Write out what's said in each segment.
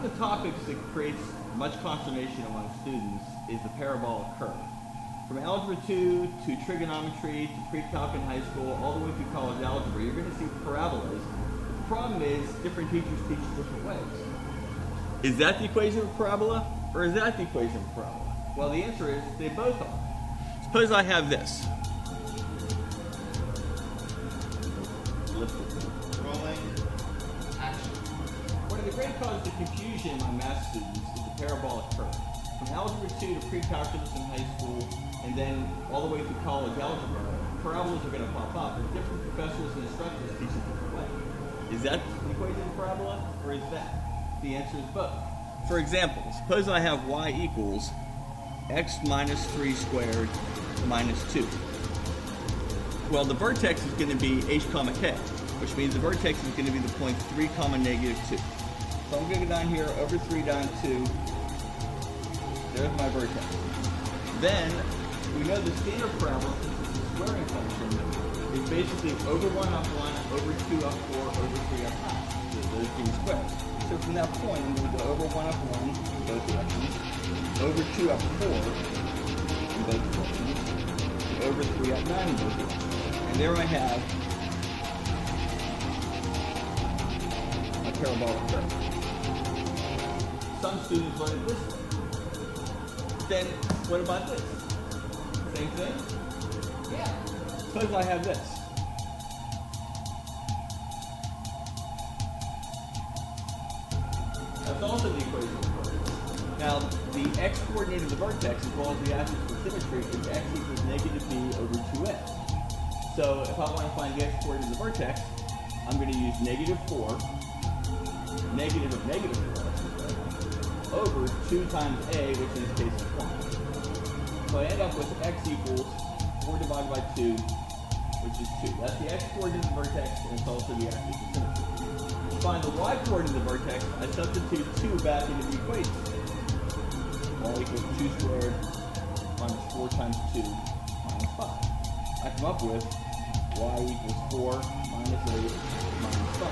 the topics that creates much consternation among students is the parabolic curve. From Algebra 2 to trigonometry to pre-calc in high school, all the way through college algebra, you're going to see parabolas. The problem is different teachers teach different ways. Is that the equation of a parabola, or is that the equation of a parabola? Well, the answer is they both are. Suppose I have this. Rolling. Action. One of the great causes of confusion among math students is the parabolic curve. From Algebra 2 to pre-calculus in high school, and then all the way through college algebra, parabolas are going to pop up, and different professors and instructors teach a different way. Is that the equation of a parabola, or is that? The answer is both. For example, suppose I have y equals x minus 3 squared minus 2. Well, the vertex is going to be h comma k, which means the vertex is going to be the point 3 comma negative 2. So I'm going to go down here, over 3 down 2. There's my vertex. Then, we know the standard parabola, since it's a squaring function, is basically over 1 up 1, over 2 up 4, over 3 up half. So those being squares. So from that point, I'm going to go over 1 up 1 in both directions, over 2 up 4 in both directions, and over 3 up 9 in both directions. And there I have my parabolic curve. Some students learn it this way. Then, what about this? Same thing? Yeah. Suppose I have this. That's also the equation of the vertex. Now, the x-coordinate of the vertex, as well as the axis of symmetry, is x equals negative b over 2a. So, if I want to find the x-coordinate of the vertex, I'm going to use negative 4, negative of negative 4, over 2 times a, which in this case is 1. So I end up with x equals 4 divided by 2, which is 2. That's the x-coordinate of the vertex, and it's also the axis of symmetry. To find the y-coordinate of the vertex, I substitute 2 back into the equation. Y equals 2 squared minus 4 times 2 minus 5. I come up with y equals 4 minus 8 minus 5.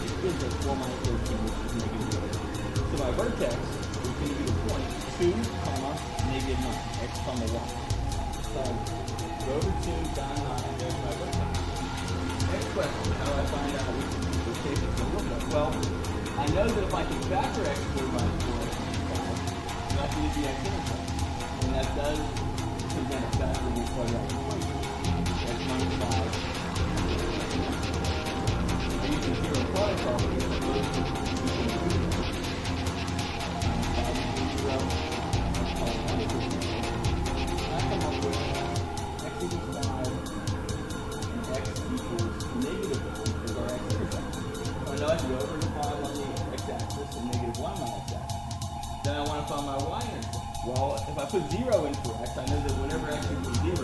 It gives us 4 minus 13, which is negative 8. So my vertex is going to be the point 2, comma, negative 9, x comma y. So go over 2, down 9, there's my vertex. Next question, how do I find out which case it's going to look like? Well, I know that if I can factor x squared minus 4x minus 5, I have to use the x-intercept. And that does present a factorable quadratic equation. X minus 5. I use the zero product property as opposed to Then I want to find my y-intercept. Well, if I put 0 in for x, I know that whenever x equals 0,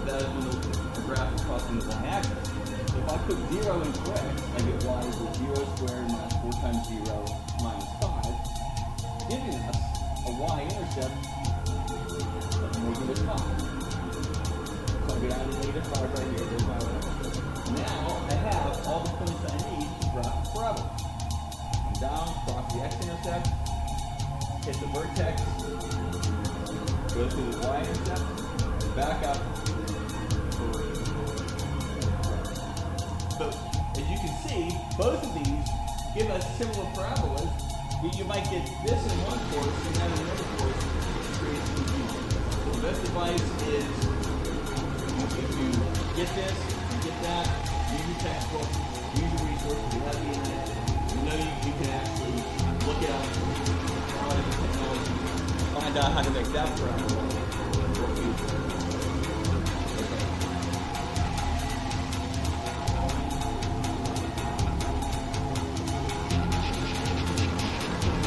that is when the graph is crossing the y-axis. So if I put 0 in for x, I get y equals 0 squared minus 4 times 0 minus 5, giving us a y-intercept of negative 5. So I go down to negative 5 right here. There's my y-intercept. Now I have all the points I need to graph the parabola. Come down, cross the x-intercept, hit the vertex, go through the y-intercept, back up. So, as you can see, both of these give us similar parabolas, yet you might get this in one course and that in another course, which creates confusion. So the best advice is, if you get this, you get that, use your textbook, use your resources, you have the internet, you know you can actually look it up, technology, find out how to make that parabola work useful.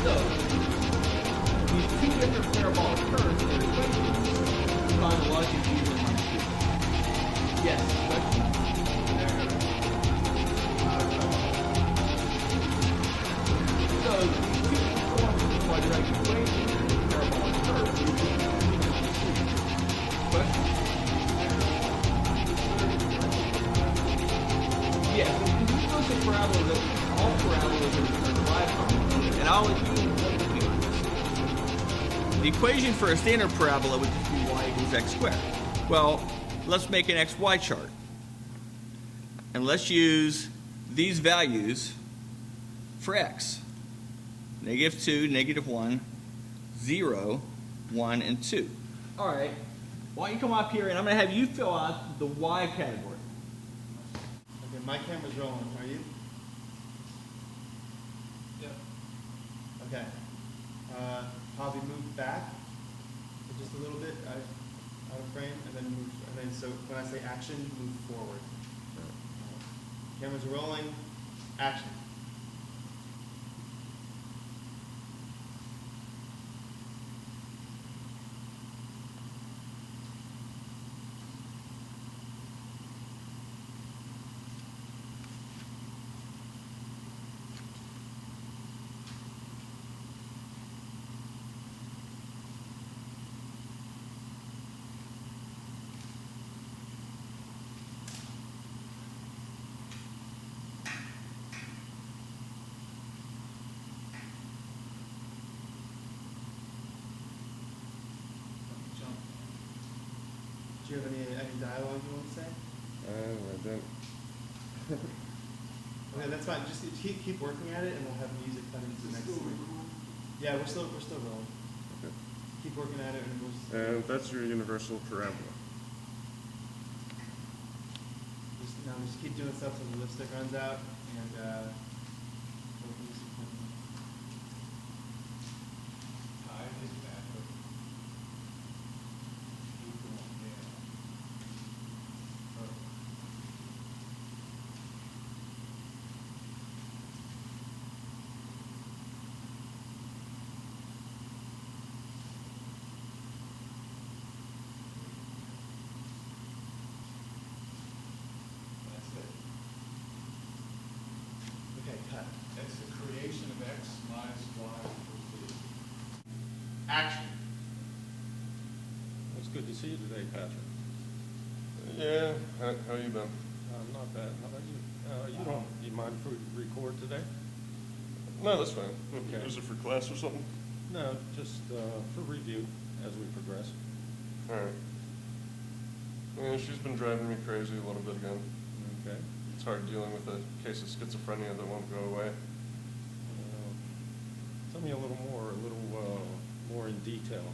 So, these two different parabolic curves in their equations cause a lot of confusion among students. Yes, question? So, these two forms of the quadratic equation in the parabolic curve are question? Yes, because you know some parabolas that all parabolas are derived from, and I'll let you be honest. The equation for a standard parabola would just be y equals x squared. Well, let's make an xy chart. And let's use these values for x. -2, -1, 0, 1, and 2. All right. Why don't you come up here, and I'm going to have you fill out the y category. Okay, my camera's rolling. Are you? Yep. Okay. Probably move back just a little bit out of frame, and then move. And then so when I say action, move forward. Cameras are rolling. Action. Jump. Do you have any dialogue you want to say? I don't. Okay, that's fine. Just keep working at it, and we'll have music coming to the next scene. Yeah, we're still rolling. Okay. Keep working at it, and we'll. And that's your universal parabola. Just keep doing stuff till the lipstick runs out, and we'll have music coming. Tide is backward. Keep going down. Perfect. That's it. Okay, cut. That's the creation of x minus y equals z. Action. It's good to see you today, Patrick. Yeah, how you been? Not bad. How about you? You mind if we record today? No, that's fine. Okay. Is it for class or something? No, just for review as we progress. All right. Yeah, she's been driving me crazy a little bit again. Okay. It's hard dealing with a case of schizophrenia that won't go away. Tell me a little more in detail.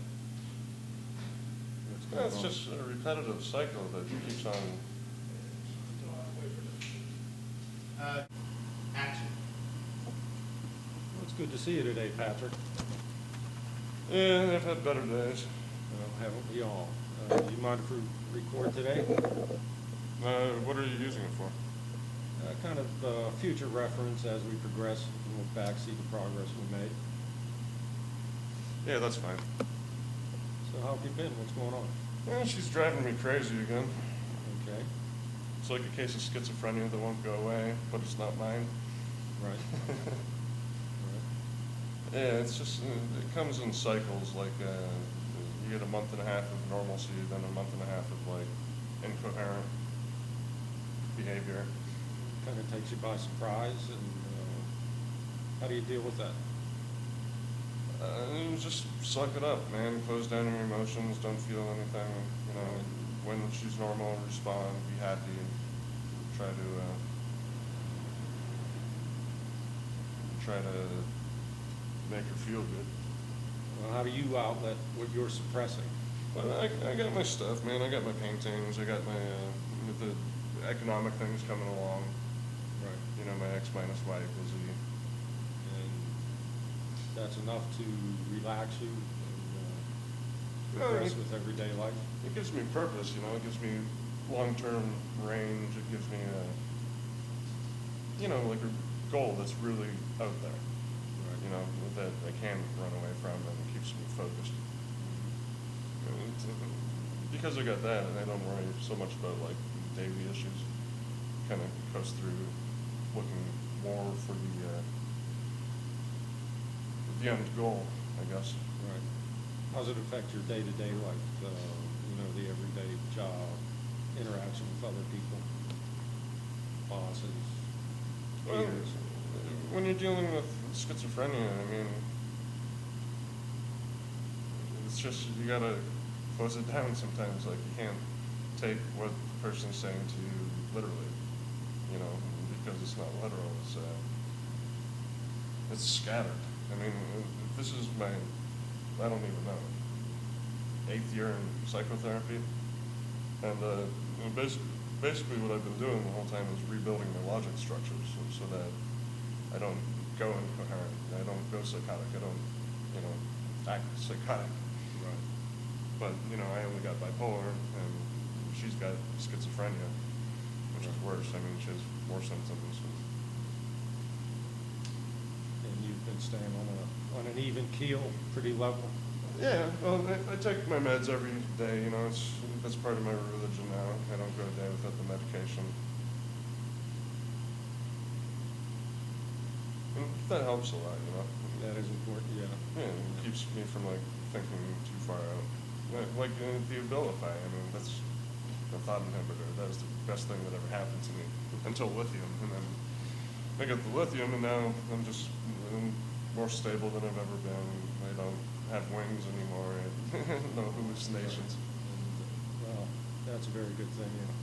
What's going Yeah, it's on? just a repetitive cycle that keeps on. Action. Well, it's good to see you today, Patrick. Yeah, I've had better days. Haven't we all? You mind if we record today? What are you using it for? Kind of future reference as we progress, and look back, see the progress we made. Yeah, that's fine. So how have you been? What's going on? Yeah, she's driving me crazy again. Okay. It's like a case of schizophrenia that won't go away, but it's not mine. Right. Right. Yeah, it's just, it comes in cycles, like, you get a month and a half of normalcy, then a month and a half of, like, incoherent behavior. Kind of takes you by surprise, and how do you deal with that? Just suck it up, man. Close down your emotions, don't feel anything, you know. When she's normal, respond, be happy, and try to make her feel good. Well, how do you outlet what you're suppressing? Well, I got my stuff, man. I got my paintings. I got my the economic things coming along. Right. You know, my X minus Y equals Z. And that's enough to relax you and progress with everyday life? It gives me purpose, you know. It gives me long-term range. It gives me like a goal that's really out there. Right. You know, that I can run away from, and it keeps me focused. Because I got that, and I don't worry so much about like daily issues. Kind of coast through, looking more for the end goal, I guess. Right. How does it affect your day-to-day life? The everyday job, interaction with other people, bosses, Well, peers? when you're dealing with schizophrenia, I mean, it's just, you gotta close it down sometimes. Like, you can't take what the person's saying to you literally, you know, because it's not literal. It's scattered. I mean, this is my, I don't even know, 8th year in psychotherapy, and basically what I've been doing the whole time is rebuilding my logic structures so that I don't go incoherent, I don't go psychotic, I don't, you know, act psychotic. Right. But, you know, I only got bipolar, and she's got schizophrenia, which is worse. I mean, she has more symptoms. And you've been staying on an even keel, pretty level. Yeah, well, I take my meds every day, you know, that's part of my religion now. I don't go a day without the medication. And that helps a lot, you know. That is important, yeah. Yeah, it keeps me from, like, thinking too far out. Like the Abilify, I mean, that's the thought inhibitor. That was the best thing that ever happened to me until lithium. And then I got the lithium, and now I'm more stable than I've ever been. I don't have wings anymore, no hallucinations. And, well, that's a very good thing, you know.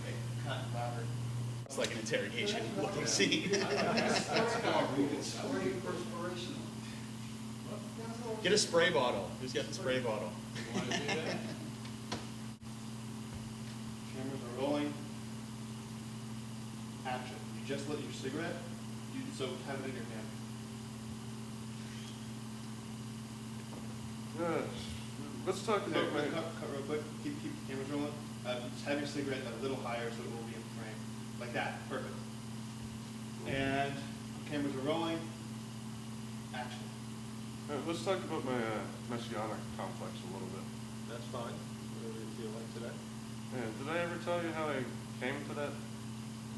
Okay, cut, louder. It's like an interrogation looking scene. Get a spray bottle. Who's got the spray bottle? You want to do that? Cameras are rolling. Action. You just lit your cigarette. So have it in your hand. Let's talk Okay, about my... cut real quick. Keep the cameras rolling. Just have your cigarette a little higher so it will be in frame. Like that. Perfect. And cameras are rolling. Action. Let's talk about my messianic complex a little bit. That's fine, whatever you feel like today. Yeah, did I ever tell you how I came to that?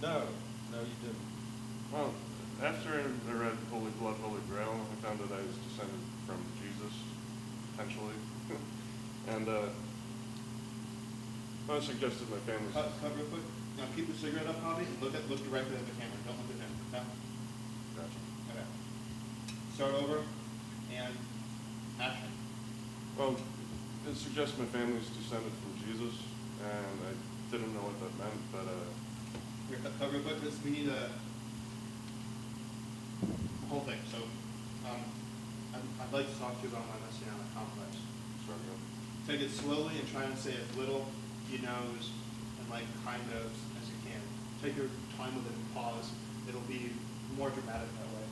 No, you didn't. Well, after I read Holy Blood, Holy Grail, I found that I was descended from Jesus, potentially. And I suggested my family... Cut real quick. Now keep the cigarette up, Bobby. Look directly at the camera. Don't look at him. No? Gotcha. Okay. Start over. And action. Well, it suggests my family's descended from Jesus, and I didn't know what that meant, but Here, cut real quick. We need a whole thing. So, I'd like to talk to you about my messianic complex. sorry. Take it slowly and try and say as little you knows and like kind of as you can. Take your time with it and pause. It'll be more dramatic that way.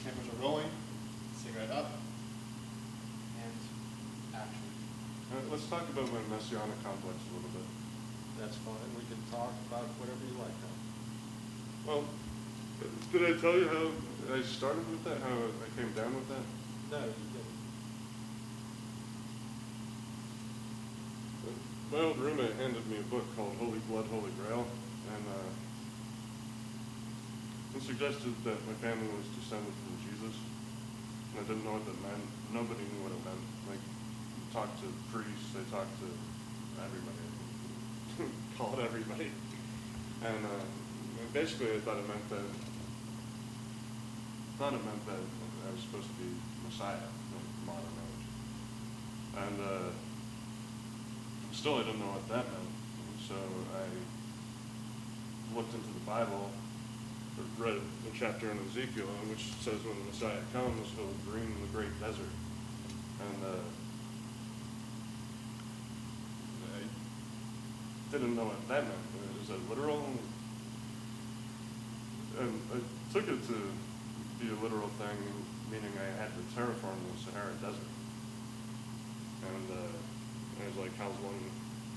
Cameras are rolling. Cigarette up. And action. Let's talk about my messianic complex a little bit. That's fine, we can talk about whatever you like now. Well, did I tell you how I started with that, how I came down with that? No, you didn't. My old roommate handed me a book called Holy Blood, Holy Grail, and it suggested that my family was descended from Jesus, and I didn't know what that meant. Nobody knew what it meant. Like, talked to priests, I talked to everybody, call it everybody, and basically I thought it meant that I was supposed to be Messiah in modern age, and still I didn't know what that meant. So I looked into the Bible, read a chapter in Ezekiel, which says when the Messiah comes, he'll green the great desert. And I didn't know what that meant. Is that literal? And I took it to be a literal thing, meaning I had to terraform the Sahara Desert. And I was like, how's one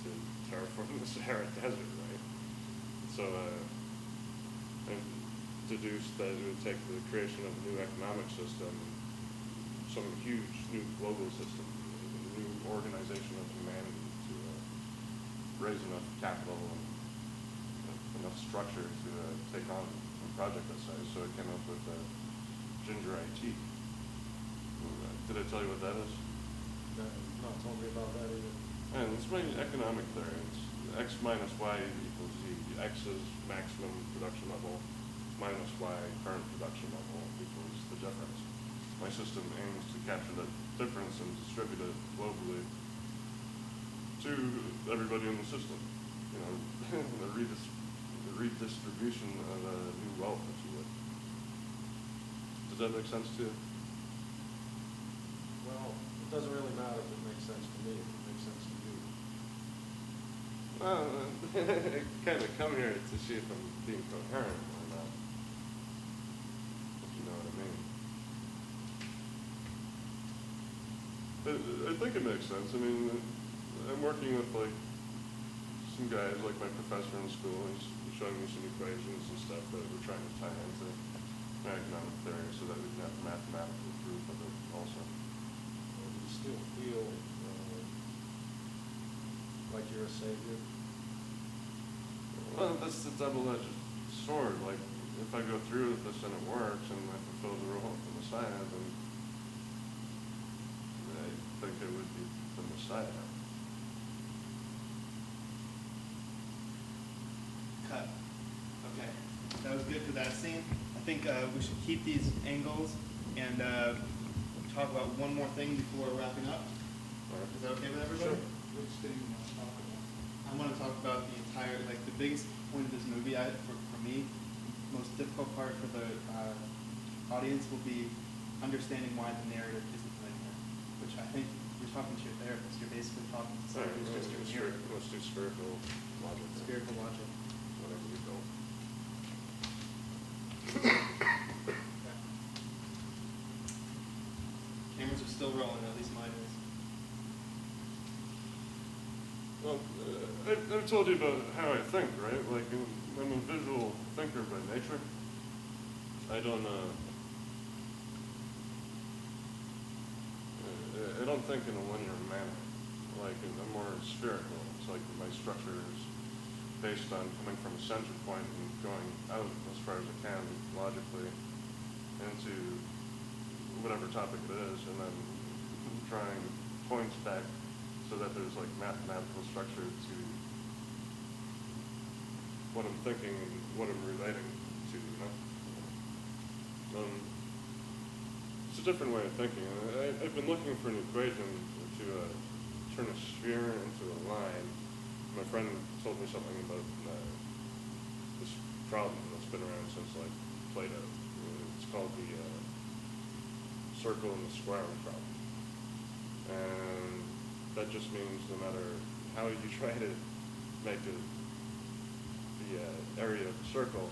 to terraform the Sahara Desert, right? So I deduced that it would take the creation of a new economic system, some huge new global system, a new organization of humanity to raise enough capital and enough structure to take on a project that size. So I came up with Ginger IT. Did I tell you what that is? No, not told me about that either. And it's my economic theory. It's x minus y equals z. X is maximum production level minus y current production level equals the difference. My system aims to capture the difference and distribute it globally to everybody in the system. You know, the redistribution of new wealth, if you would. Does that make sense to you? Well, it doesn't really matter if it makes sense to me, if it makes sense to you. Well, I kind of come here to see if I'm being coherent or not. If you know what I mean. But I think it makes sense. I mean, I'm working with like some guys, like my professor in school. He's showing me some equations and stuff that we're trying to tie into economic theory so that we can have mathematical proof of it also. Or do you still feel like you're a savior? Well, that's the double-edged sword. Like, if I go through with this and it works and I fulfill the role of the Messiah, then I think it would be the Messiah. Cut. Okay, that was good for that scene. I think we should keep these angles and talk about one more thing before we're wrapping up. Is that okay with everybody? Sure. Which thing you want to talk about? I want to talk about the entire, like the biggest point of this movie, for me, most difficult part for the audience will be understanding why the narrative isn't linear, which I think you're talking to your therapist. You're basically talking to somebody who's just your mirror. Let's do spherical logic. Spherical logic. Whatever you go. Cameras are still rolling, at least mine is. Well, I've told you about how I think, right? Like, I'm a visual thinker by nature. I don't think in a linear manner. Like, I'm more spherical. It's like my structure is based on coming from a center point and going out as far as I can logically into whatever topic it is, and then drawing points back so that there's like mathematical structure to what I'm thinking and what I'm relating to, you know? It's a different way of thinking. I've been looking for an equation to turn a sphere into a line. My friend told me something about this problem that's been around since like Plato. It's called the circle and the square problem. And that just means no matter how you try to make the area of the circle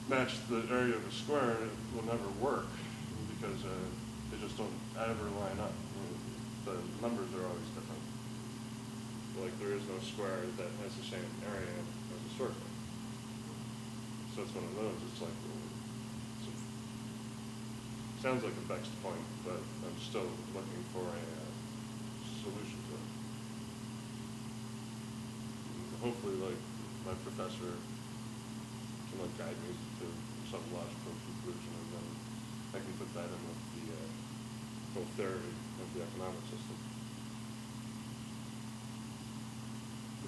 match the area of a square, it will never work because they just don't ever line up. The numbers are always different. Like there is no square that has the same area as a circle. So it's one of those. It's like sounds like a vexed point, but I'm still looking for a solution to it. And hopefully, like my professor can like guide me to some logical conclusion, and then I can put that in with the whole theory of the economic system.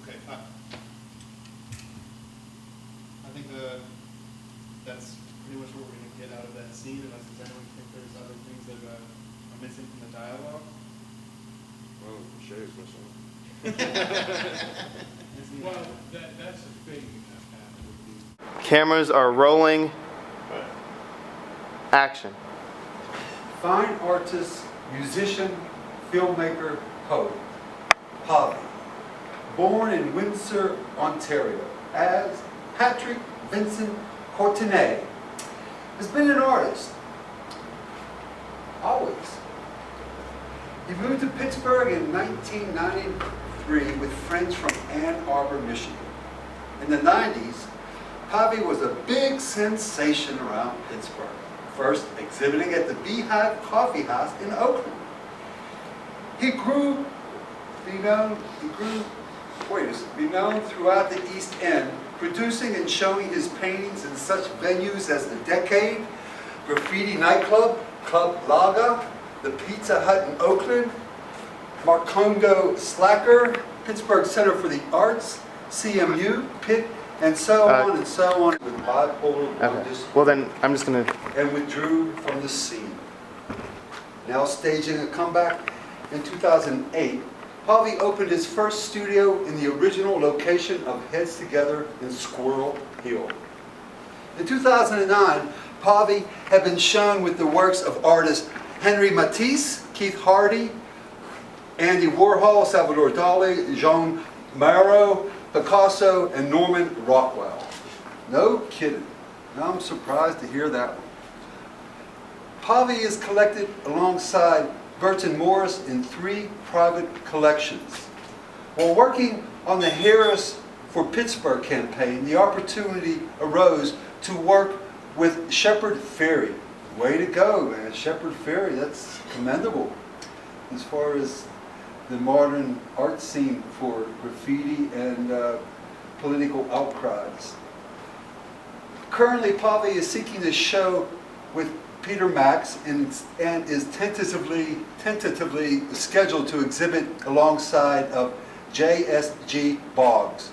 Okay, I think that's pretty much what we're going to get out of that scene, unless does anyone think there's other things that are missing from the dialogue? Well, Shay's missing. Well, that's a thing that would be. Cameras are rolling. Action. Fine artist, musician, filmmaker, poet, PAVI. Born in Windsor, Ontario, as Patrick Vincent Courtenay, has been an artist, always. He moved to Pittsburgh in 1993 with friends from Ann Arbor, Michigan. In the 90s, PAVI was a big sensation around Pittsburgh, first exhibiting at the Beehive Coffee House in Oakland. He grew renowned throughout the East End, producing and showing his paintings in such venues as the Decade, Graffiti Nightclub, Club Laga, the Pizza Hut in Oakland, Marcongo Slacker, Pittsburgh Center for the Arts, CMU, Pitt, and so on and so on with bipolar Okay. dis- Well, then I'm just gonna. and withdrew from the scene. Now staging a comeback in 2008, PAVI opened his first studio in the original location of Heads Together in Squirrel Hill. In 2009, PAVI had been shown with the works of artists Henry Matisse, Keith Hardy, Andy Warhol, Salvador Dali, Jean Marot, Picasso, and Norman Rockwell. No kidding. Now I'm surprised to hear that one. PAVI is collected alongside Burton Morris in 3 private collections. While working on the Harris for Pittsburgh campaign, the opportunity arose to work with Shepard Fairey. Way to go, man. Shepard Fairey, that's commendable as far as the modern art scene for graffiti and political outcries. Currently, PAVI is seeking to show with Peter Max and is tentatively scheduled to exhibit alongside of J.S.G. Boggs.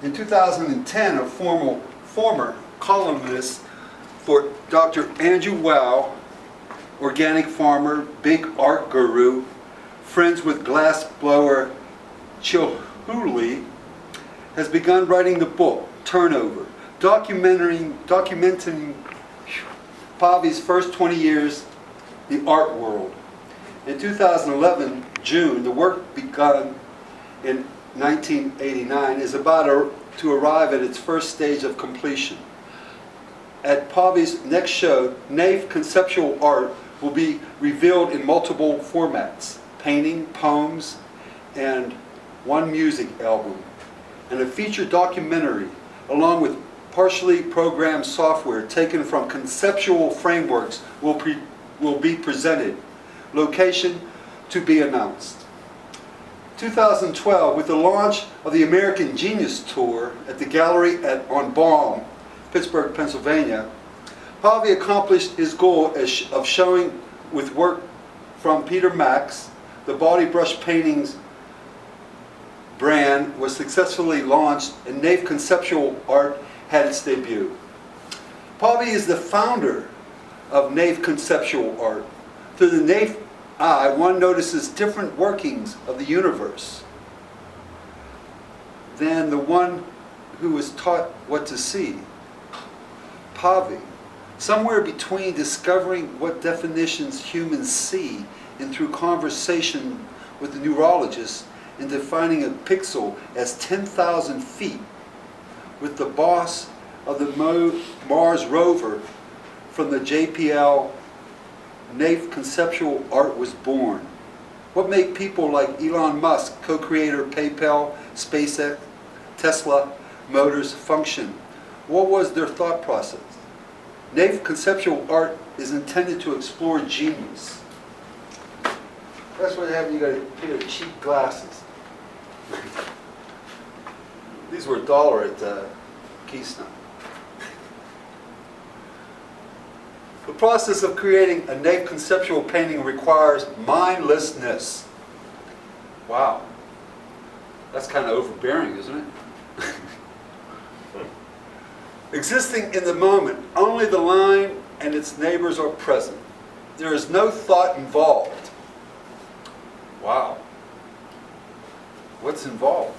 In 2010, a former columnist for Dr. Andrew Wow, organic farmer, big art guru, friends with glassblower Chilhuli, has begun writing the book, Turnover, documenting PAVI's first 20 years, the art world. In 2011, June, the work begun in 1989 is about to arrive at its first stage of completion. At PAVI's next show, Naifconceptual art will be revealed in multiple formats: painting, poems, and one music album, and a feature documentary, along with partially programmed software taken from conceptual frameworks will be presented. Location to be announced. 2012, with the launch of the American Genius Tour at the Gallery on Baum, Pittsburgh, Pennsylvania, PAVI accomplished his goal of showing with work from Peter Max. The Body Brush Paintings brand was successfully launched and Naifconceptual art had its debut. PAVI is the founder of Naifconceptual art. Through the Naif eye, one notices different workings of the universe than the one who is taught what to see. PAVI, somewhere between discovering what definitions humans see and through conversation with the neurologist and defining a pixel as 10,000 feet, with the boss of the Mars rover from the JPL, Naifconceptual art was born. What made people like Elon Musk, co-creator PayPal, SpaceX, Tesla, Motors function? What was their thought process? Naifconceptual art is intended to explore genius. That's what happened. You got a pair of cheap glasses. These were $1 at Keystone. The process of creating a Naifconceptual painting requires mindlessness. Wow. That's kind of overbearing, isn't it? Existing in the moment, only the line and its neighbors are present. There is no thought involved. Wow. What's involved?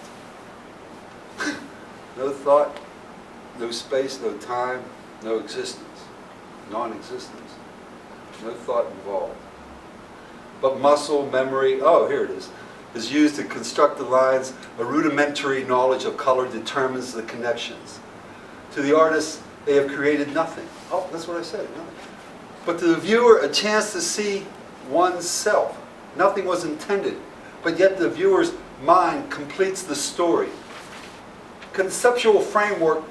No thought, no space, no time, no existence. Non-existence. No thought involved. But muscle, memory, oh, here it is used to construct the lines. A rudimentary knowledge of color determines the connections. To the artist, they have created nothing. Oh, that's what I said, nothing. But to the viewer, a chance to see oneself. Nothing was intended, but yet the viewer's mind completes the story. Conceptual framework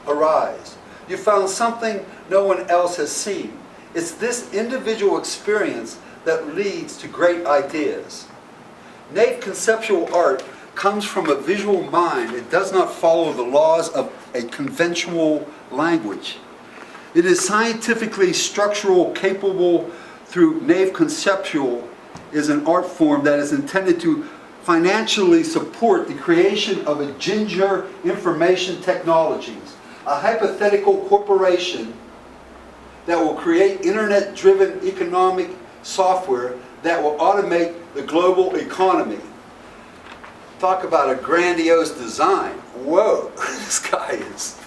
arise. You found something no one else has seen. It's this individual experience that leads to great ideas. Naifconceptual art comes from a visual mind. It does not follow the laws of a conventional language. It is scientifically structural, capable through Naifconceptual is an art form that is intended to financially support the creation of a Ginger Information Technologies, a hypothetical corporation that will create internet-driven economic software that will automate the global economy. Talk about a grandiose design. Whoa, this guy is.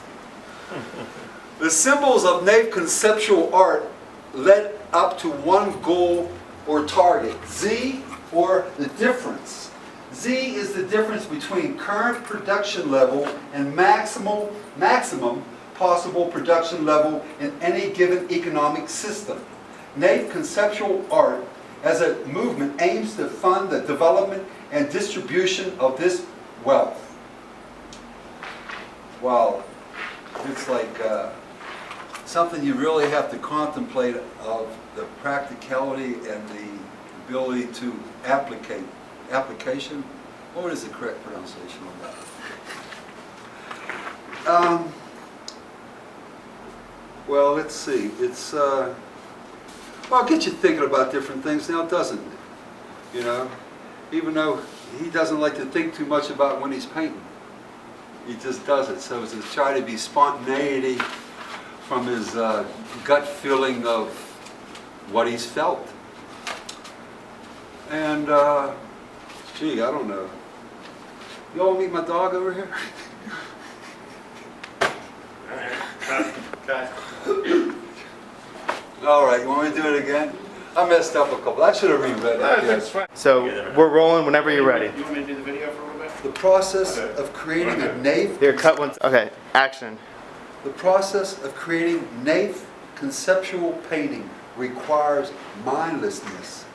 The symbols of Naifconceptual art led up to one goal or target. Z, or the difference. Z is the difference between current production level and maximum possible production level in any given economic system. Naifconceptual art as a movement aims to fund the development and distribution of this wealth. Wow, it's like something you really have to contemplate of the practicality and the ability to application. What is the correct pronunciation of that? Well, let's see. It's well, it'll get you thinking about different things now, doesn't it? You know, even though he doesn't like to think too much about when he's painting. He just does it. So to try to be spontaneity from his gut feeling of what he's felt. And, gee, I don't know. You all meet my dog over here? All right, you want me to do it again? I messed up a couple. I should have reread it. Yeah. So we're rolling whenever you're ready. You want me to do the video for a little bit? The process of creating a Naif. Here, cut once. Okay, action. The process of creating Naif conceptual painting requires mindlessness.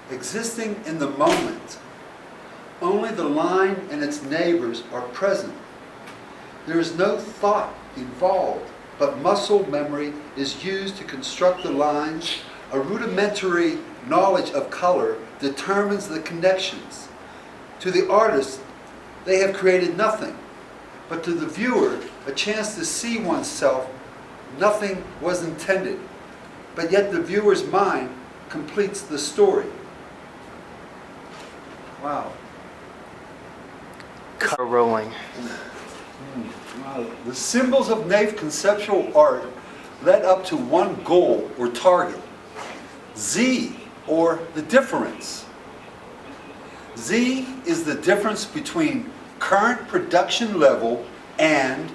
Existing in the moment, only the line and its neighbors are present. There is no thought involved, but muscle memory is used to construct the lines. A rudimentary knowledge of color determines the connections. To the artist, they have created nothing, but to the viewer, a chance to see oneself. Nothing was intended, but yet the viewer's mind completes the story. Wow. Cut rolling. Wow. The symbols of Naifconceptual art led up to one goal or target. Z, or the difference. Z is the difference between current production level and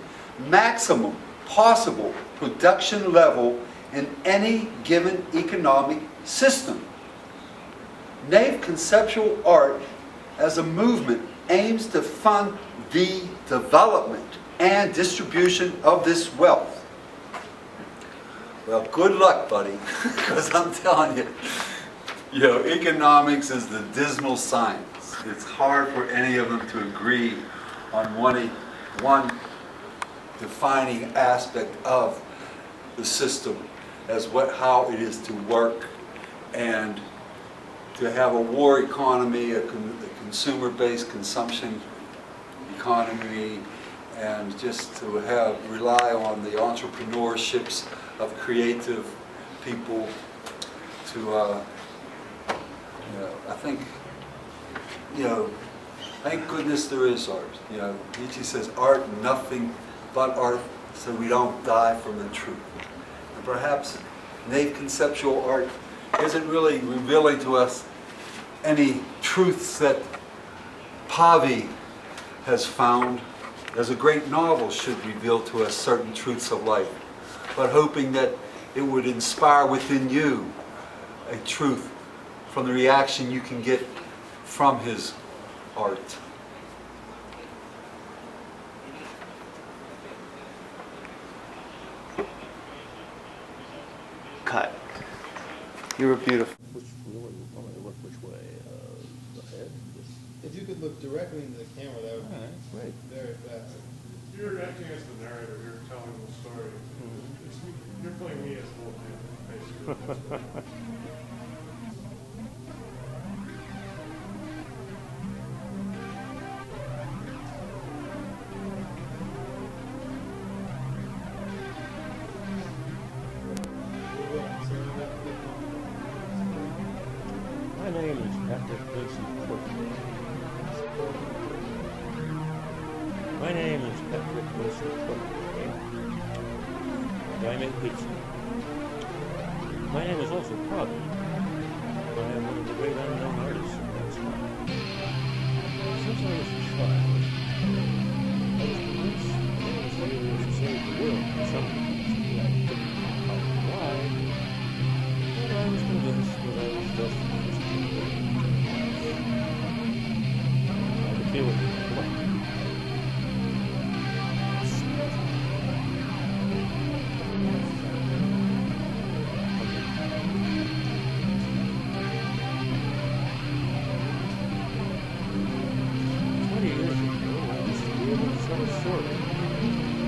maximum possible production level in any given economic system. Naifconceptual art as a movement aims to fund the development and distribution of this wealth. Well, good luck, buddy, because I'm telling you, economics is the dismal science. It's hard for any of them to agree on one defining aspect of the system as how it is to work and to have a war economy, a consumer-based consumption economy, and just to rely on the entrepreneurships of creative people to, I think, thank goodness there is art. Nietzsche says, art, nothing but art, so we don't die from the truth. And perhaps Naifconceptual art isn't really revealing to us any truths that PAVI has found, as a great novel should reveal to us certain truths of life, but hoping that it would inspire within you a truth from the reaction you can get from his art. Cut. You were beautiful. Which way? Ahead? If you could look directly into the camera, that would be Great. very fast. You're acting as the narrator, you're telling the story. You're playing me as the whole thing, basically. My name is Patrick Vincent Cook. My name is Patrick Vincent Cook. And I make pizza. My name is also PAVI. I am one of the great unknown artists of that style. Since I was a child, I was convinced that I was able to save the world in some capacity. I didn't know how or why, but I was convinced that I was destined for something great. I could feel it in my blood.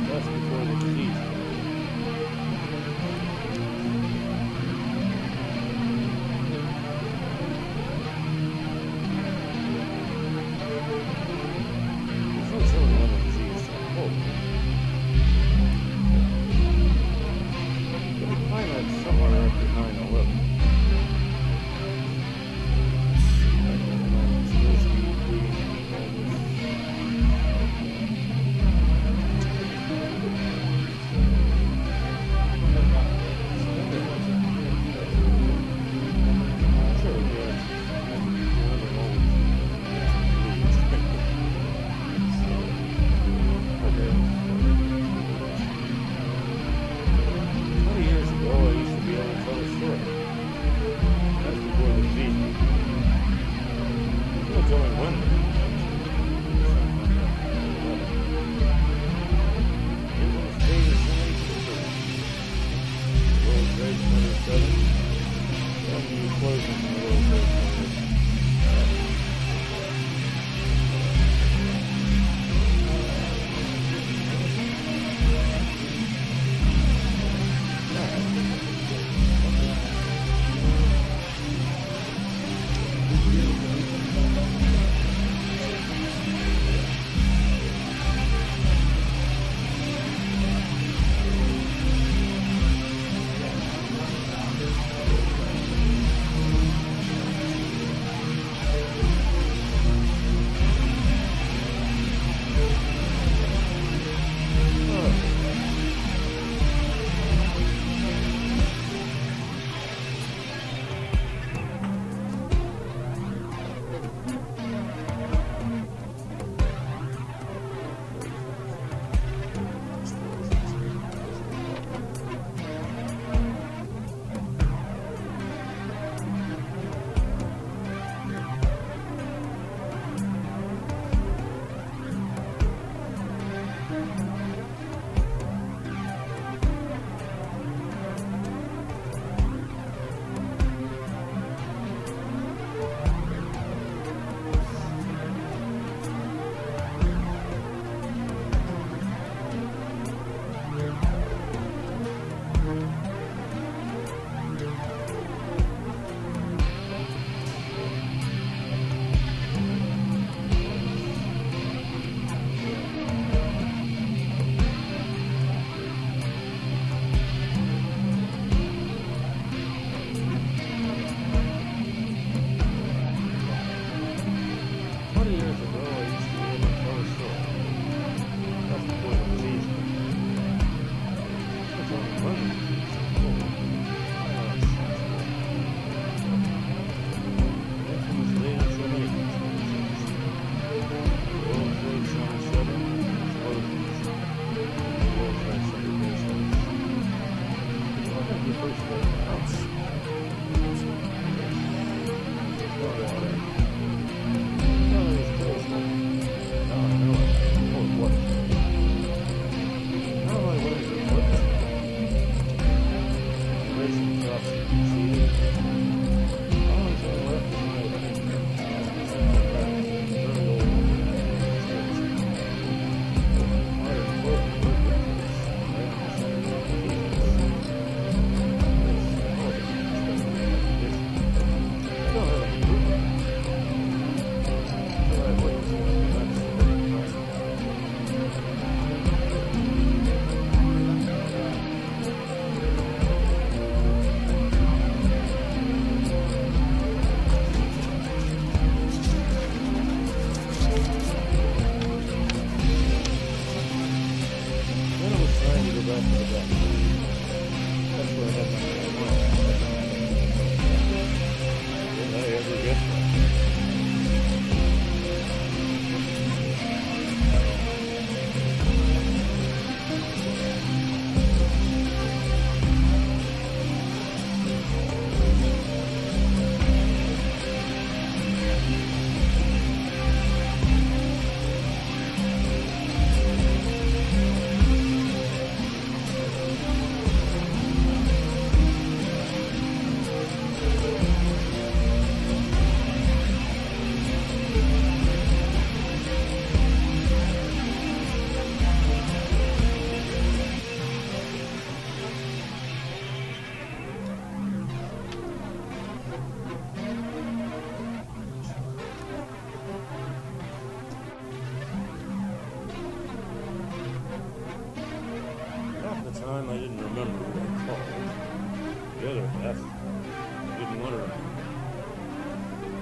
That's before the disease.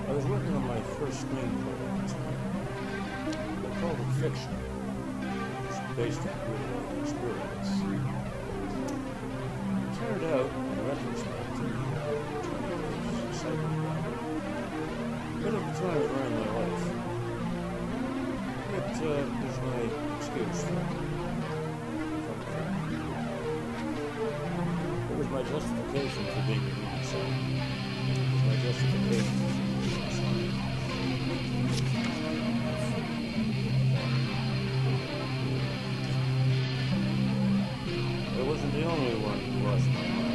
I was working on my first screenplay at the time. I called it fiction. It's based on real life experience. It turned out, in retrospect, to be a psychodrama. But at the time, it ran my life. It was my excuse for it was my justification for being a human son. It was my justification for being a human son. I wasn't the only one who lost my mind.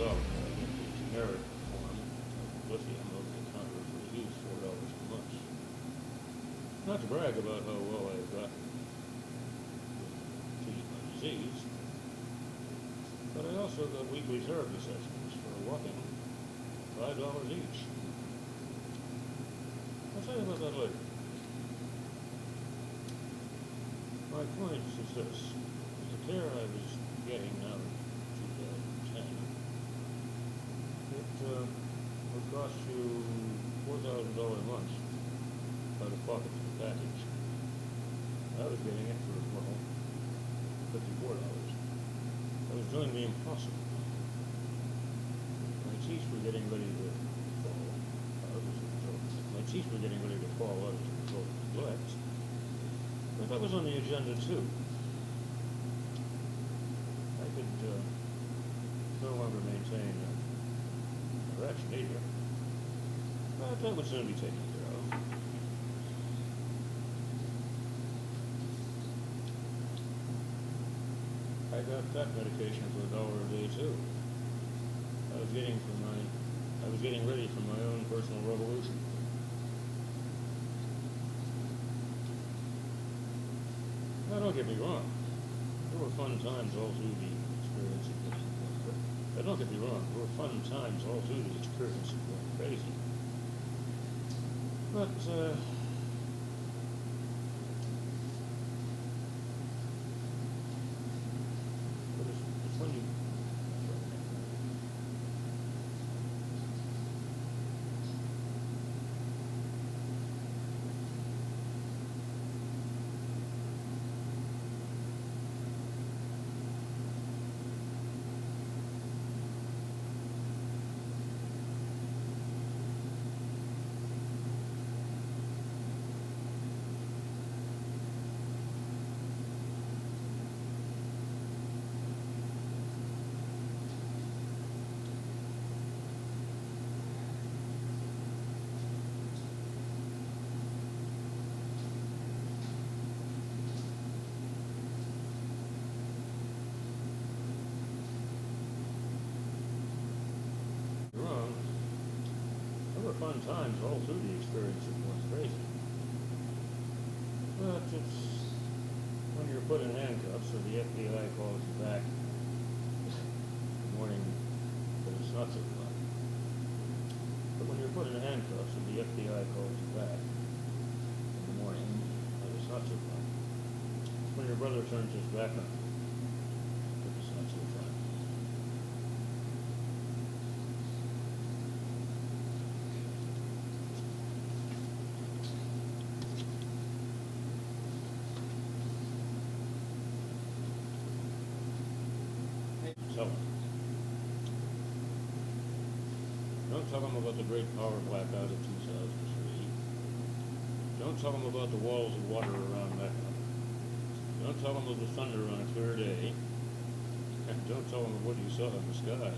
well, I get the generic form of lithium over the counter for the use $4 a month. Not to brag about how well I've gotten with treating my disease, but I also got weekly therapy sessions for a whopping $5 each. I'll tell you about that later. My point is this. The care I was getting now in 2010, it would cost you $4,000 a month out of pocket for the package. I was getting it for, well, $54. I was doing the impossible. My teeth were getting ready to fall out as a result. My teeth were getting ready to fall out as a result of neglect. But that was on the agenda too. I could no longer maintain erection either. But that would soon be taken care of. I got that medication for $1 a day too. I was getting ready for my own personal revolution. Now don't get me wrong. There were fun times all through the experience of going crazy. Now don't get me wrong. There were fun times all through the experience of going crazy. But it's when you wrong. There were fun times all through the experience of going crazy. But it's when you're put in handcuffs or the FBI calls you back in the morning that it's not so fun. But when you're put in handcuffs or the FBI calls you back in the morning that it's not so fun. When your brother turns his back on you that it's not so fun. Tell them. Don't tell them about the great power blackout of 2003. Don't tell them about the walls of water around Mecca. Don't tell them of the thunder on a clear day. And don't tell them of what you saw in the sky.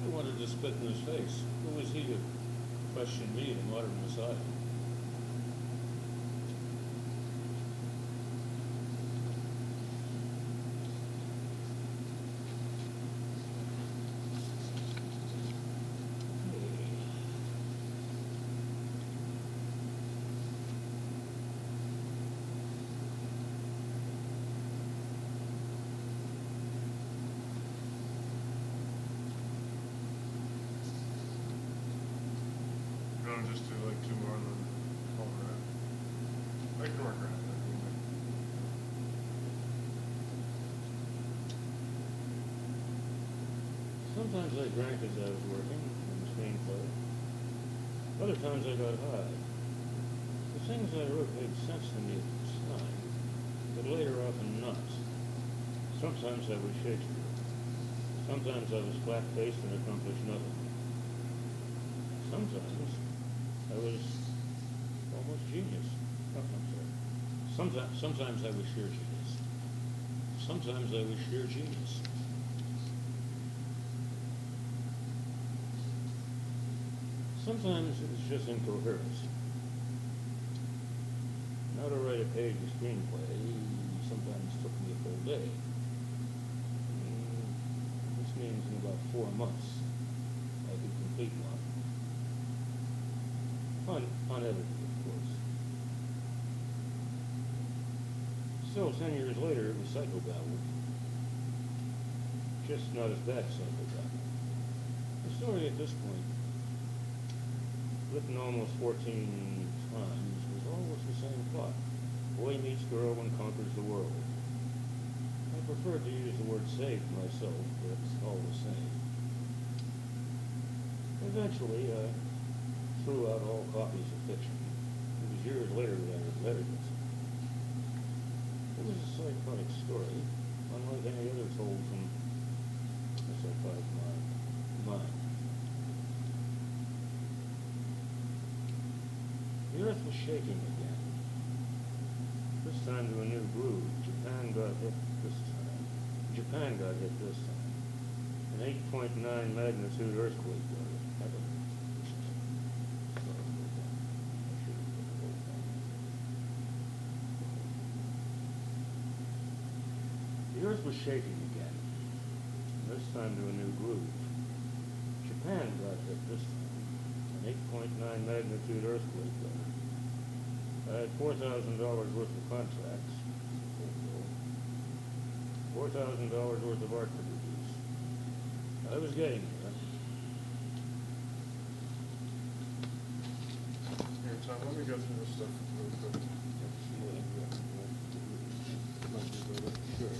I wanted to spit in his face. Who was he to question me, the modern Messiah? Just do like 2 more and then call it right. I can work around that. Sometimes I drank as I was working in the screenplay. Other times I got high. The things I wrote made sense to me at the time, but later often not. Sometimes I was Shakespeare. Sometimes I was flat-faced and accomplished nothing. Sometimes I was almost genius. Oh, I'm sorry. Sometimes I was sheer genius. Sometimes I was sheer genius. Sometimes it was just incoherence. page of screenplay sometimes took me a full day. This means in about 4 months I could complete one. Unedited, of course. Still, 10 years later, it was Psychobabble. Just not as bad as Psychobabble. The story at this point, written almost 14 times, was always the same plot. Boy meets girl and conquers the world. I prefer to use the word saved myself, but it's all the same. Eventually, I threw out all copies of fiction. It was years later that I regretted it. It was a psychotic story, unlike any other told from a psychotic mind. The earth was shaking again. This time to a new groove. Japan got hit this time. An 8.9 magnitude earthquake was happened. The earth was shaking again. This time to a new groove. Japan got hit this time. An 8.9 magnitude earthquake. I had $4,000 worth of contracts. $4,000 worth of art to produce. I was getting there. Here, Tom, let me go through this stuff real quick. Sure.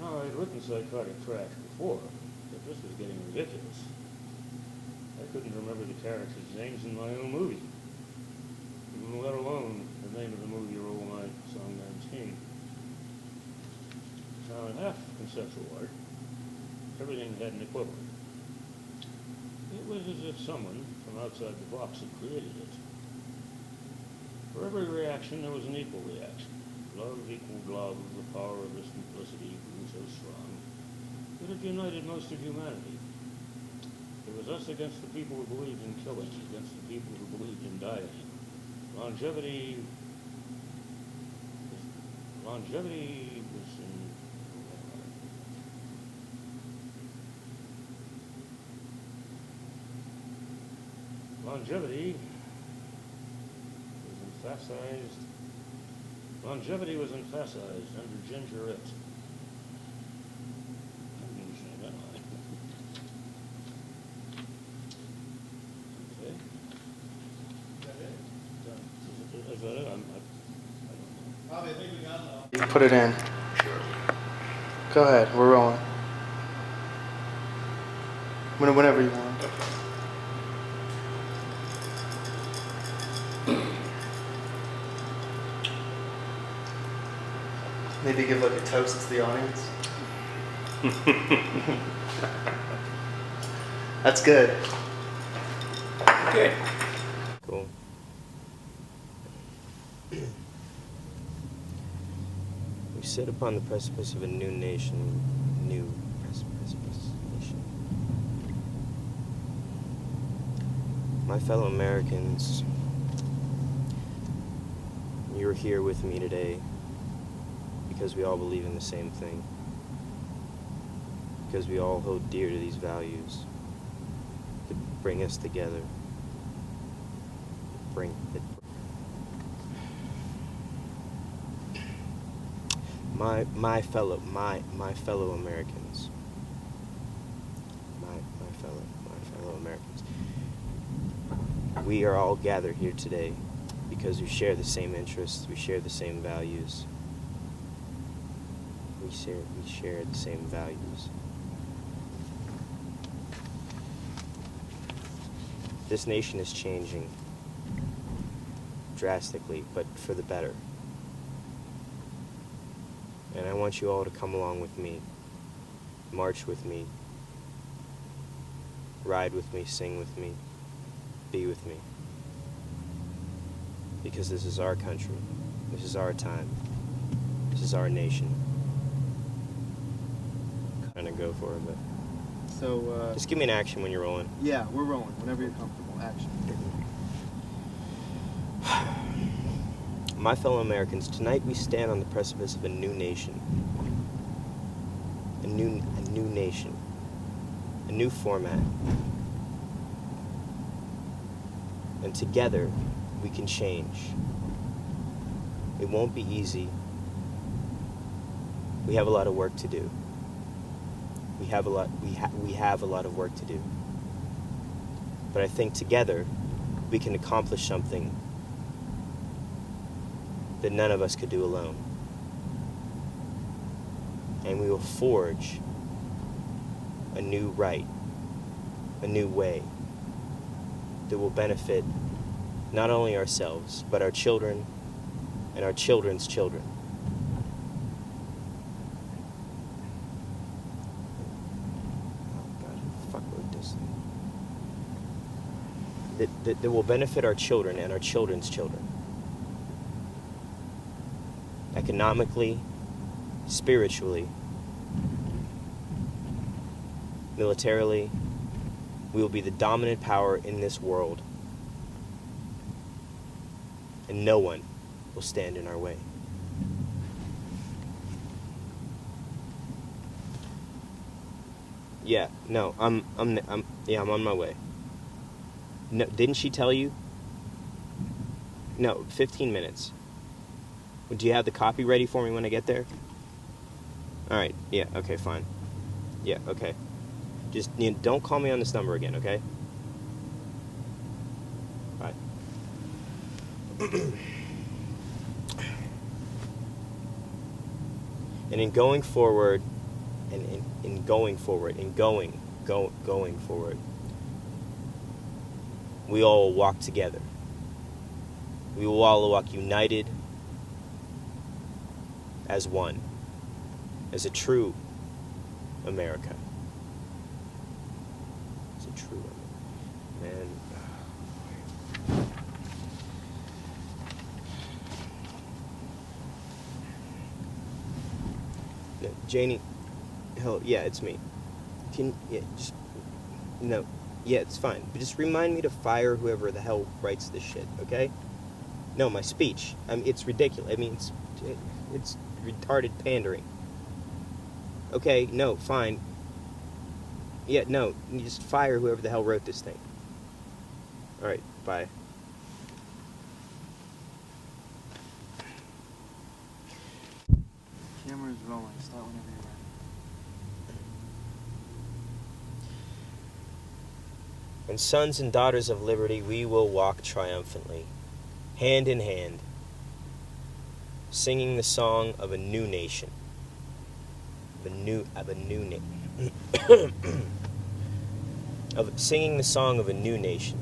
Now, I'd written psychotic tracks before, but this was getting ridiculous. I couldn't remember the characters' names in my own movie, let alone the name of the movie Roll My Song 19. Now, in half conceptual art, everything had an equivalent. It was as if someone from outside the box had created it. For every reaction, there was an equal reaction. Love equaled love, the power of this duplicity grew so strong that it united most of humanity. It was us against the people who believed in killing, against the people who believed in dieting. Longevity was in... Longevity was emphasized under gingerette. I didn't say that line. Okay. Is that it? I don't know. Bobby, I think we got it. You can put it in. Go ahead, we're rolling. Whenever you want. Maybe give like a toast to the audience. That's good. Good. Cool. We sit upon the precipice of a new nation, precipice nation. My fellow Americans, you're here with me today because we all believe in the same thing, because we all hold dear to these values that bring us together, my fellow Americans. My fellow Americans. We are all gathered here today because we share the same interests, we share the same values. We share the same values. This nation is changing drastically, but for the better. And I want you all to come along with me, march with me, ride with me, sing with me, be with me. Because this is our country, this is our time, this is our nation. Kind of go for it, but So, just give me an action when you're rolling. yeah, we're rolling. Whenever you're comfortable. Action. My fellow Americans, tonight we stand on the precipice of a new nation. A new nation. A new format. And together, we can change. It won't be easy. We have a lot of work to do. We have a lot of work to do. But I think together, we can accomplish something that none of us could do alone. And we will forge a new right, a new way that will benefit not only ourselves, but our children and our children's children. Oh God, who the fuck wrote this thing? That will benefit our children and our children's children. Economically, spiritually, militarily, we will be the dominant power in this world. And no one will stand in our way. Yeah, no, I'm on my way. No, didn't she tell you? No, 15 minutes. Do you have the copy ready for me when I get there? Alright, yeah, okay, fine. Yeah, okay. Just don't call me on this number again, okay? Bye. And in going forward, going forward, we all walk together. We will all walk united as one, as a true America. As a true man. No, Janie, hell, yeah, it's me. It's fine. But just remind me to fire whoever the hell writes this shit, okay? No, my speech. I mean, it's ridiculous. I mean, it's retarded pandering. Okay, no, fine. Yeah, no, you just fire whoever the hell wrote this thing. Alright, bye. Camera's rolling. Start whenever you're ready. And sons and daughters of liberty, we will walk triumphantly, hand in hand, singing the song of a new nation. Singing the song of a new nation.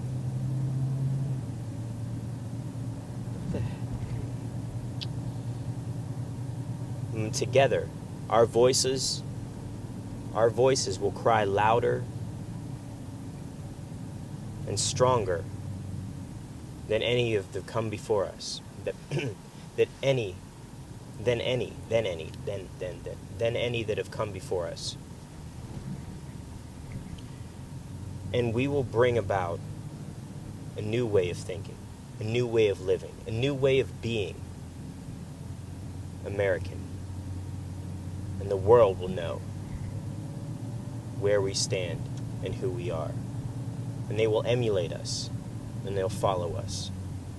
And together, our voices will cry louder and stronger than any of the come before us. Than any that have come before us. And we will bring about a new way of thinking, a new way of living, a new way of being American. And the world will know where we stand and who we are. And they will emulate us, and they'll follow us,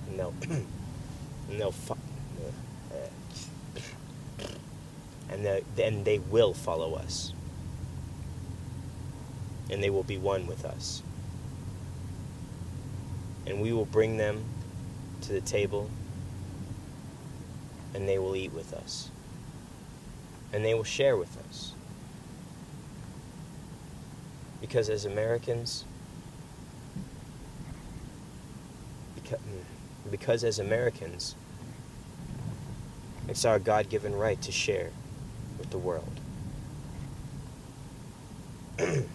and they'll and then they will follow us. And they will be one with us. And we will bring them to the table, and they will eat with us. And they will share with us. Because as Americans, because as Americans, it's our God-given right to share with the world. It's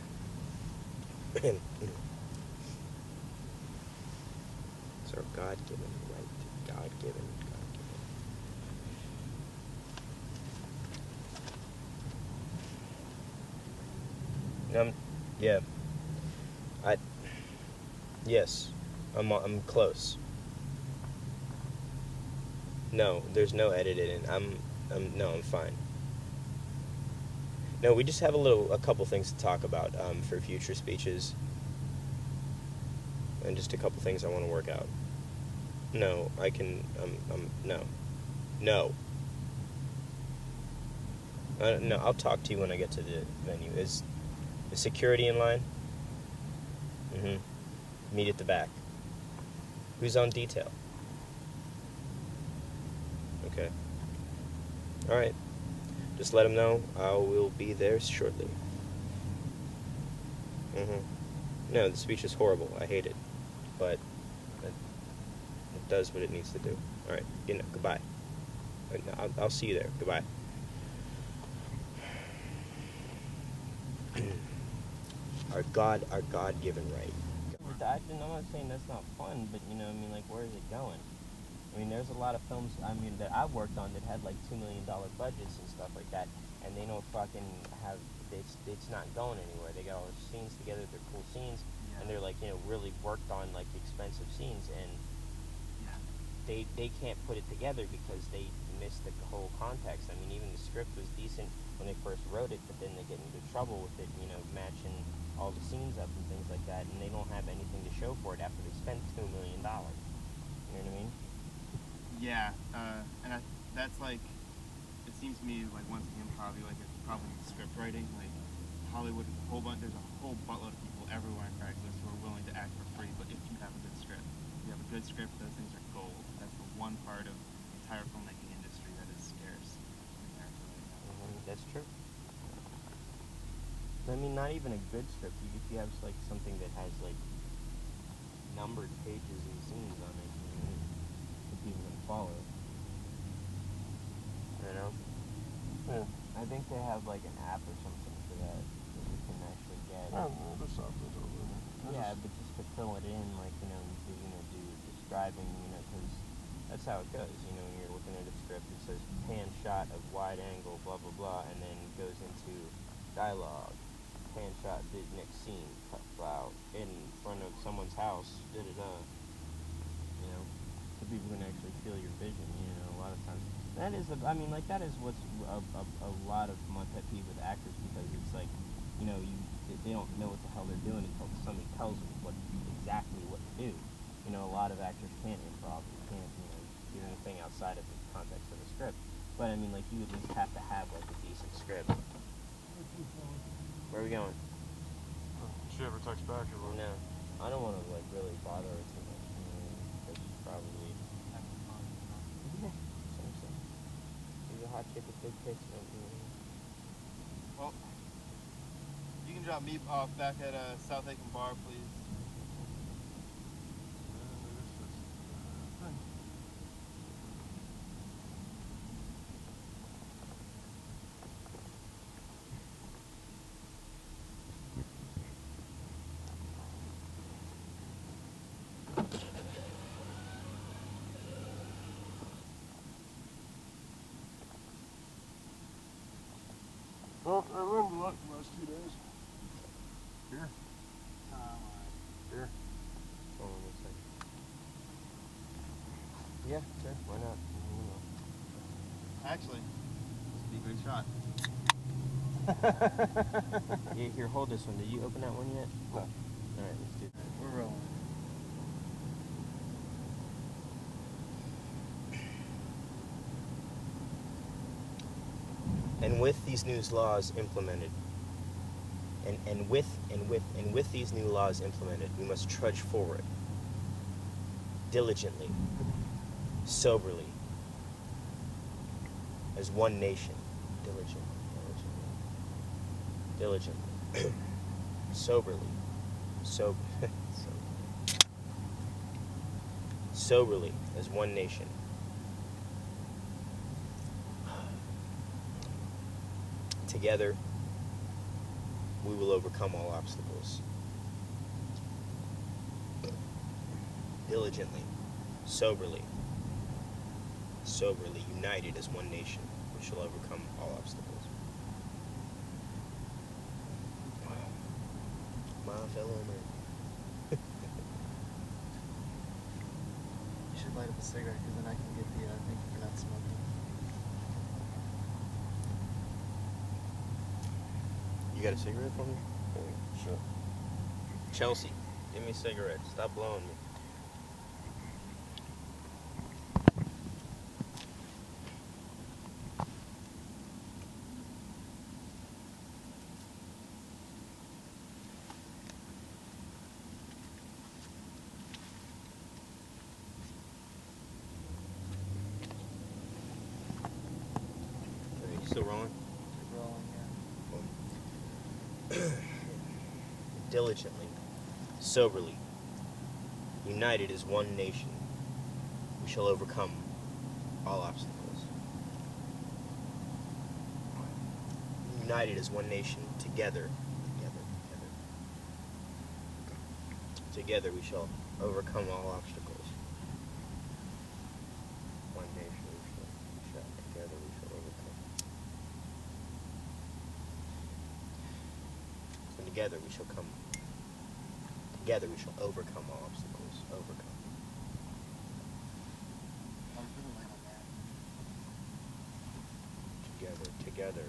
our God-given right. God-given. Yeah. Yes. I'm close. No, there's no edited in. I'm fine. No, we just have a couple things to talk about for future speeches, and just a couple things I want to work out. No, I can. No. No, I'll talk to you when I get to the venue. Is security in line? Meet at the back. Who's on detail? Okay. All right. Just let them know I will be there shortly. No, the speech is horrible. I hate it, but it does what it needs to do. All right. Goodbye. I'll see you there. Goodbye. Our God-given right. I'm not saying that's not fun, but where is it going? There's a lot of films, that I've worked on that had like $2 million budgets and stuff like that, and they don't fucking have, it's not going anywhere. They got all their scenes together, they're cool scenes, and they're like, really worked on like expensive scenes, and they can't put it together because they missed the whole context. Even the script was decent when they first wrote it, but then they get into trouble with it, matching all the scenes up and things like that, and they don't have anything to show for it after they spent $2 million. You know what I mean? Yeah, and that's like, it seems to me like once again probably like it's probably script writing. Like Hollywood, there's a whole buttload of people everywhere on Craigslist who are willing to act for free, but if you have a good script, those things are gold. That's the one part of the entire filmmaking industry that is scarce. That's true. Not even a good script. If you have like something that has like numbered pages and scenes on it, people can follow. Yeah. I think they have like an app or something for that you can actually get. The software's over there. Yeah, but just to fill it in, like do describing, because that's how it goes. When you're looking at a script, it says pan shot of wide angle, blah blah blah, and then it goes into dialogue. Pan shot, the next scene, cut out in front of someone's house, so people can actually feel your vision, a lot of times. That is, that is what's a lot of my pet peeve with actors, because it's like, they don't know what the hell they're doing until somebody tells them exactly what to do. A lot of actors can't improv, you can't, do anything outside of the context of the script. But you at least have to have like a decent script. Where are we going? She ever text back? No, I don't want to really bother her too much. Because she's probably she's a hot chick with big tits. Well, you can drop me off back at South Aiken Bar, please. Well, I learned a lot the last 2 days. Here. Here. Hold on 1 second. Yeah, sure, why not? Actually, this would be a good shot. Here, hold this one. Did you open that one yet? No. Alright, let's do that. We're rolling. And with these new laws implemented, and with these new laws implemented, we must trudge forward diligently, soberly, as one nation. Diligently, soberly, soberly, as one nation. Together, we will overcome all obstacles. Diligently, soberly, united as one nation, we shall overcome all obstacles. My fellow man. You should light up a cigarette, because then I can get the thank you for not smoking. You got a cigarette for me? Sure. Chelsea, give me a cigarette. Stop blowing me. Are you still rolling? Keep rolling, yeah. Diligently, soberly, united as one nation, we shall overcome all obstacles. United as one nation, together, we shall overcome all obstacles. One nation, together we shall overcome. And together we shall come. Together we shall overcome all obstacles. Overcome. I'm pretty light on that. Together.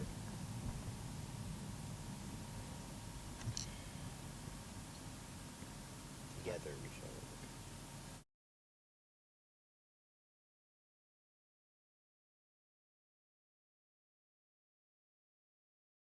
Together we shall